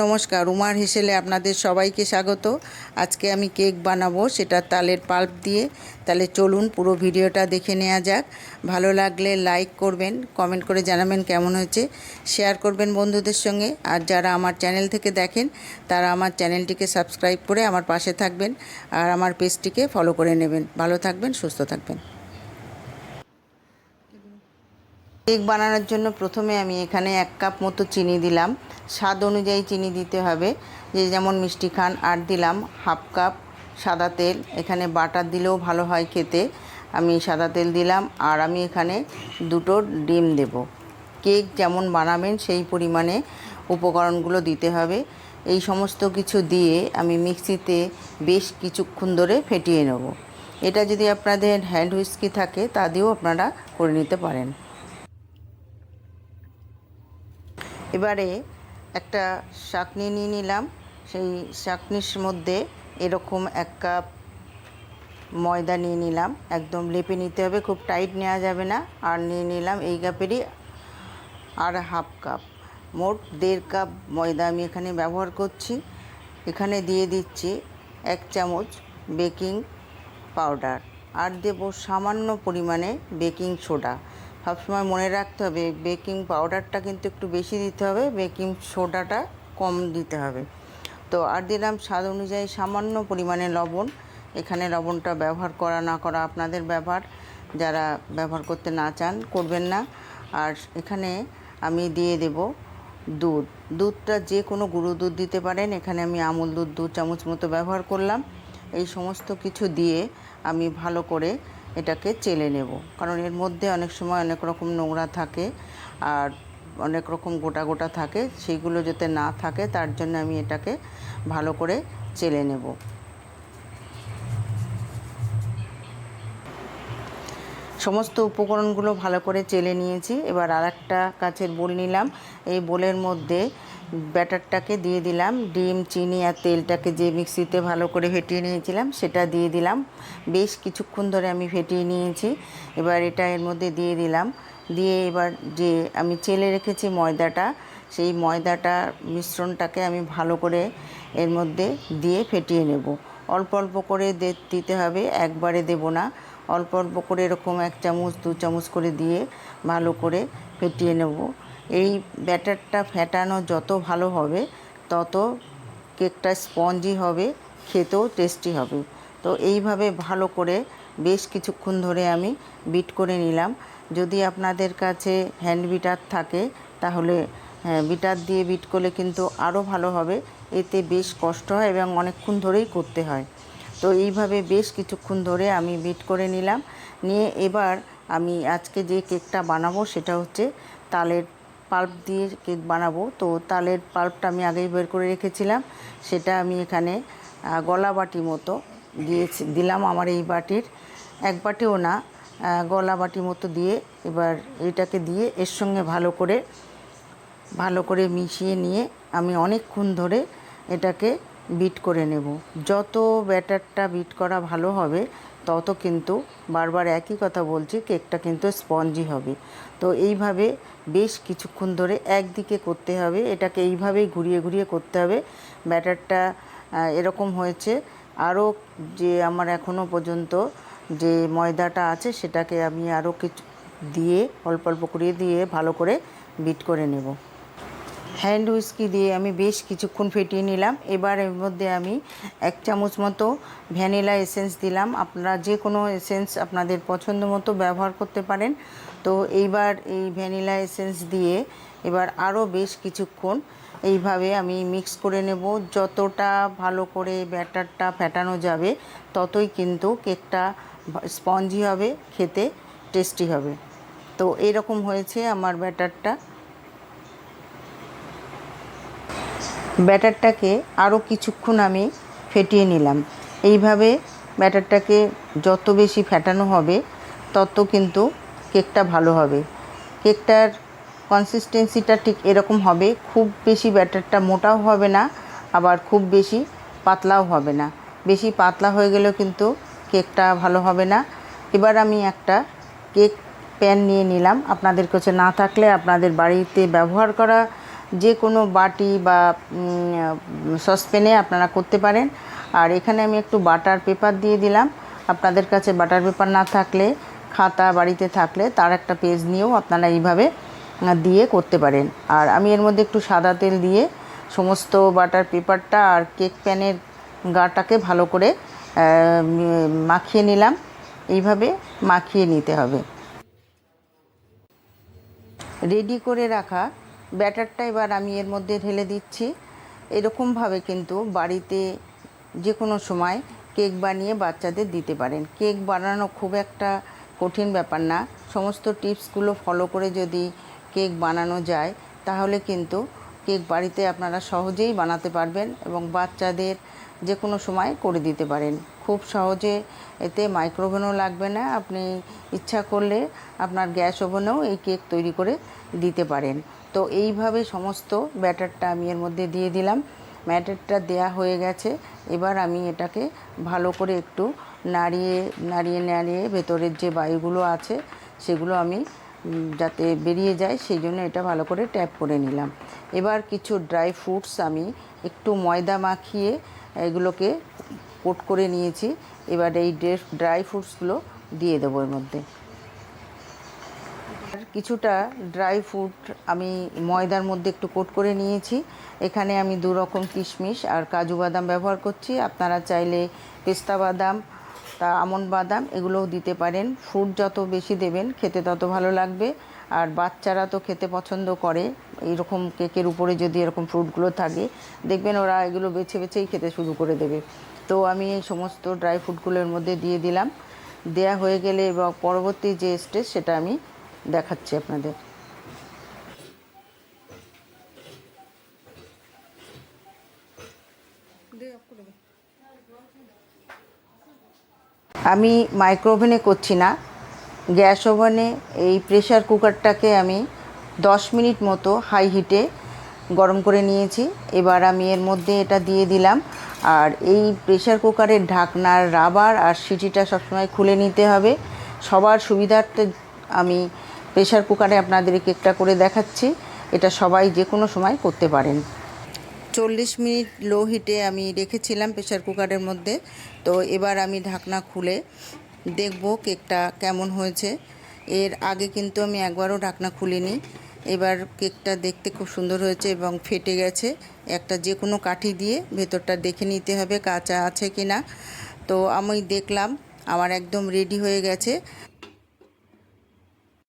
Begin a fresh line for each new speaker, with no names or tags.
নমস্কার, উমার হেসেলে আপনাদের সবাইকে স্বাগত। আজকে আমি কেক বানাবো, সেটা তালের পাল্প দিয়ে। তাহলে চলুন পুরো ভিডিওটা দেখে নেওয়া যাক। ভালো লাগলে লাইক করবেন, কমেন্ট করে জানাবেন কেমন হয়েছে, শেয়ার করবেন বন্ধুদের সঙ্গে। আর যারা আমার চ্যানেল থেকে দেখেন তারা আমার চ্যানেলটিকে সাবস্ক্রাইব করে আমার পাশে থাকবেন আর আমার পেজটিকে ফলো করে নেবেন। ভালো থাকবেন, সুস্থ থাকবেন। কেক বানানোর জন্য প্রথমে আমি এখানে 1 কাপ মতো চিনি দিলাম। স্বাদ অনুযায়ী চিনি দিতে হবে, যে যেমন মিষ্টি খান। আর দিলাম 1/2 কাপ সাদা তেল। এখানে বাটার দিলেও ভালো হয় খেতে, আমি সাদা তেল দিলাম। আর আমি এখানে 2টো ডিম দেব। কেক যেমন বানাবেন সেই পরিমাণে উপকরণগুলো দিতে হবে। এই সমস্ত কিছু দিয়ে আমি মিক্সিতে বেশ কিছুক্ষণ ধরে ফেটিয়ে নেব। এটা যদি আপনাদের হ্যান্ড হুইস্কি থাকে তা দিয়েও আপনারা করে নিতে পারেন। এবারে একটা ছাঁকনি নিয়ে নিলাম। সেই ছাঁকনির মধ্যে এরকম 1 কাপ ময়দা নিয়ে নিলাম। একদম লেপে নিতে হবে, খুব টাইট নেওয়া যাবে না। আর নিয়ে নিলাম এই কাপেরই আর 1/2 কাপ, মোট 1.5 কাপ ময়দা আমি এখানে ব্যবহার করছি। এখানে দিয়ে দিচ্ছি 1 চামচ বেকিং পাউডার, আর দেব সামান্য পরিমাণে বেকিং সোডা। সবসময় মনে রাখতে হবে বেকিং পাউডারটা কিন্তু একটু বেশি দিতে হবে, বেকিং সোডাটা কম দিতে হবে। তো আর দিলাম স্বাদ অনুযায়ী সামান্য পরিমাণে লবণ। এখানে লবণটা ব্যবহার করা না করা আপনাদের ব্যাপার, যারা ব্যবহার করতে না চান করবেন না। আর এখানে আমি দিয়ে দেব দুধ। দুধটা যে কোনো গুঁড়ো দুধ দিতে পারেন, এখানে আমি আমুল দুধ 2 চামচ মতো ব্যবহার করলাম। এই সমস্ত কিছু দিয়ে আমি ভালো করে এটাকে চেলে নেব, কারণ এর মধ্যে অনেক সময় অনেক রকম নোংরা থাকে আর অনেক রকম গোটা গোটা থাকে, সেইগুলো যাতে না থাকে তার জন্য আমি এটাকে ভালো করে চেলে নেব। সমস্ত উপকরণগুলো ভালো করে চেলে নিয়েছি। এবার আরেকটা কাচের বোল নিলাম। এই বোলের মধ্যে ব্যাটারটাকে দিয়ে দিলাম। ডিম, চিনি আর তেলটাকে যে মিক্সিতে ভালো করে ফেটিয়ে নিয়েছিলাম সেটা দিয়ে দিলাম। বেশ কিছুক্ষণ ধরে আমি ফেটিয়ে নিয়েছি। এবার এটা এর মধ্যে দিয়ে দিলাম। দিয়ে এবার যে আমি চেলে রেখেছি ময়দাটা, সেই ময়দাটা মিশ্রণটাকে আমি ভালো করে এর মধ্যে দিয়ে ফেটিয়ে নেব। অল্প অল্প করে দিতে হবে, একবারে দেব না। অল্প অল্প করে এরকম 1 চামচ 2 চামচ করে দিয়ে ভালো করে ফেটিয়ে নেব। এই ব্যাটারটা ফেটানো যত ভালো হবে তত কেকটা স্পঞ্জি হবে, খেতেও টেস্টি হবে। তো এইভাবে ভালো করে বেশ কিছুক্ষণ ধরে আমি বিট করে নিলাম। যদি আপনাদের কাছে হ্যান্ড বিটার থাকে তাহলে বিটার দিয়ে বিট করলে কিন্তু আরও ভালো হবে। এতে বেশ কষ্ট হয় এবং অনেকক্ষণ ধরেই করতে হয়। তো এইভাবে বেশ কিছুক্ষণ ধরে আমি বিট করে নিলাম। নিয়ে এবার আমি আজকে যে কেকটা বানাবো সেটা হচ্ছে তালের পাল্প দিয়ে কেক বানাবো। তো তালের পাল্পটা আমি আগেই বের করে রেখেছিলাম, সেটা আমি এখানে গলা বাটি মতো দিলাম। আমার এই বাটির 1 বাটিও না, গলা বাটি মতো দিয়ে এবার এটাকে দিয়ে এর সঙ্গে ভালো করে মিশিয়ে নিয়ে আমি অনেকক্ষণ ধরে এটাকে বিট করে নেব। যত ব্যাটারটা বিট করা ভালো হবে তত কিন্তু, বারবার একই কথা বলছি, কেকটা কিন্তু স্পঞ্জি হবে। তো এইভাবে বেশ কিছুক্ষণ ধরে একদিকে করতে হবে, এটাকে এইভাবেই ঘুরিয়ে ঘুরিয়ে করতে হবে। ব্যাটারটা এরকম হয়েছে। আরও যে আমার এখনও পর্যন্ত যে ময়দাটা আছে সেটাকে আমি আরও কিছু দিয়ে অল্প অল্প করে দিয়ে ভালো করে বিট করে নেব। হ্যান্ড হুইস্কি দিয়ে আমি বেশ কিছুক্ষণ ফেটিয়ে নিলাম। এবার এর মধ্যে আমি 1 চামচ মতো ভ্যানিলা এসেন্স দিলাম। আপনারা যে কোনো এসেন্স আপনাদের পছন্দ মতো ব্যবহার করতে পারেন। তো এইবার এই ভ্যানিলা এসেন্স দিয়ে এবার আরও বেশ কিছুক্ষণ এইভাবে আমি মিক্স করে নেব। যতটা ভালো করে ব্যাটারটা ফেটানো যাবে ততই কিন্তু কেকটা স্পঞ্জি হবে, খেতে টেস্টি হবে। তো এরকম হয়েছে আমার ব্যাটারটা। ব্যাটারটাকে আরও কিছুক্ষণ আমি ফেটিয়ে নিলাম। এইভাবে ব্যাটারটাকে যত বেশি ফেটানো হবে তত কিন্তু কেকটা ভালো হবে। কেকটার কনসিস্টেন্সিটা ঠিক এরকম হবে, খুব বেশি ব্যাটারটা মোটাও হবে না, আবার খুব বেশি পাতলাও হবে না। বেশি পাতলা হয়ে গেলেও কিন্তু কেকটা ভালো হবে না। এবার আমি একটা কেক প্যান নিয়ে নিলাম। আপনাদের কাছে না থাকলে আপনাদের বাড়িতে ব্যবহার করা যে কোনো বাটি বা সসপ্যানে আপনারা করতে পারেন। আর এখানে আমি একটু বাটার পেপার দিয়ে দিলাম। আপনাদের কাছে বাটার পেপার না থাকলে, খাতা বাড়িতে থাকলে তার একটা পেজ নিয়েও আপনারা এইভাবে দিয়ে করতে পারেন। আর আমি এর মধ্যে একটু সাদা তেল দিয়ে সমস্ত বাটার পেপারটা আর কেক প্যানের গাটাকে ভালো করে মাখিয়ে নিলাম। এইভাবে মাখিয়ে নিতে হবে। রেডি করে রাখা ব্যাটারটা এবার আমি এর মধ্যে ঢেলে দিচ্ছি। এরকমভাবে কিন্তু বাড়িতে যে কোনো সময় কেক বানিয়ে বাচ্চাদের দিতে পারেন। কেক বানানো খুব একটা কঠিন ব্যাপার না। সমস্ত টিপসগুলো ফলো করে যদি কেক বানানো যায় তাহলে কিন্তু কেক বাড়িতে আপনারা সহজেই বানাতে পারবেন এবং বাচ্চাদের যে কোনো সময় করে দিতে পারেন। খুব সহজে, এতে মাইক্রোওভেনও লাগবে না। আপনি ইচ্ছা করলে আপনার গ্যাস ওভেনেও এই কেক তৈরি করে দিতে পারেন। তো এইভাবে সমস্ত ব্যাটারটা আমি এর মধ্যে দিয়ে দিলাম। ব্যাটারটা দেয়া হয়ে গেছে। এবার আমি এটাকে ভালো করে একটু নাড়িয়ে নাড়িয়ে নাড়িয়ে ভেতরের যে বায়ুগুলো আছে সেগুলো আমি যাতে বেরিয়ে যায় সেই জন্য এটা ভালো করে ট্যাপ করে নিলাম। এবার কিছু ড্রাই ফ্রুটস আমি একটু ময়দা মাখিয়ে এগুলোকে কোট করে নিয়েছি। এবার এই ড্রাই ফ্রুটসগুলো দিয়ে দেবো এর মধ্যে। কিছুটা ড্রাই ফ্রুট আমি ময়দার মধ্যে একটু কোট করে নিয়েছি। এখানে আমি 2 রকম কিশমিশ আর কাজু বাদাম ব্যবহার করছি। আপনারা চাইলে পেস্তা বাদাম, আমন্ড বাদাম এগুলোও দিতে পারেন। ফ্রুট যত বেশি দেবেন খেতে তত ভালো লাগবে। আর বাচ্চারা তো খেতে পছন্দ করে। এইরকম কেকের উপরে যদি এরকম ফ্রুটগুলো থাকে দেখবেন ওরা এগুলো বেছে বেছেই খেতে শুরু করে দেবে। তো আমি এই সমস্ত ড্রাই ফ্রুটগুলোর মধ্যে দিয়ে দিলাম। দেয়া হয়ে গেলে এবং পরবর্তী যে স্টেজ সেটা আমি দেখাচ্ছি আপনাদের। আমি মাইক্রোওভেনে করছি না, গ্যাস ওভেনে এই প্রেসার কুকারটাকে আমি 10 মিনিট মতো হাই হিটে গরম করে নিয়েছি। এবার আমি এর মধ্যে এটা দিয়ে দিলাম। আর এই প্রেসার কুকারের ঢাকনার রাবার আর সিটিটা সবসময় খুলে নিতে হবে। সবার সুবিধার্থে আমি প্রেসার কুকারে আপনাদের কেকটা করে দেখাচ্ছি। এটা সবাই যে কোনো সময় করতে পারেন। 40 মিনিট লো হিটে আমি রেখেছিলাম প্রেসার কুকারের মধ্যে। তো এবার আমি ঢাকনা খুলে দেখব কেকটা কেমন হয়েছে। এর আগে কিন্তু আমি একবারও ঢাকনা খুলিনি। এবার কেকটা দেখতে খুব সুন্দর হয়েছে এবং ফেটে গেছে। একটা যে কোনো কাঠি দিয়ে ভেতরটা দেখে নিতে হবে কাঁচা আছে কি না। তো আমি দেখলাম আমার একদম রেডি হয়ে গেছে।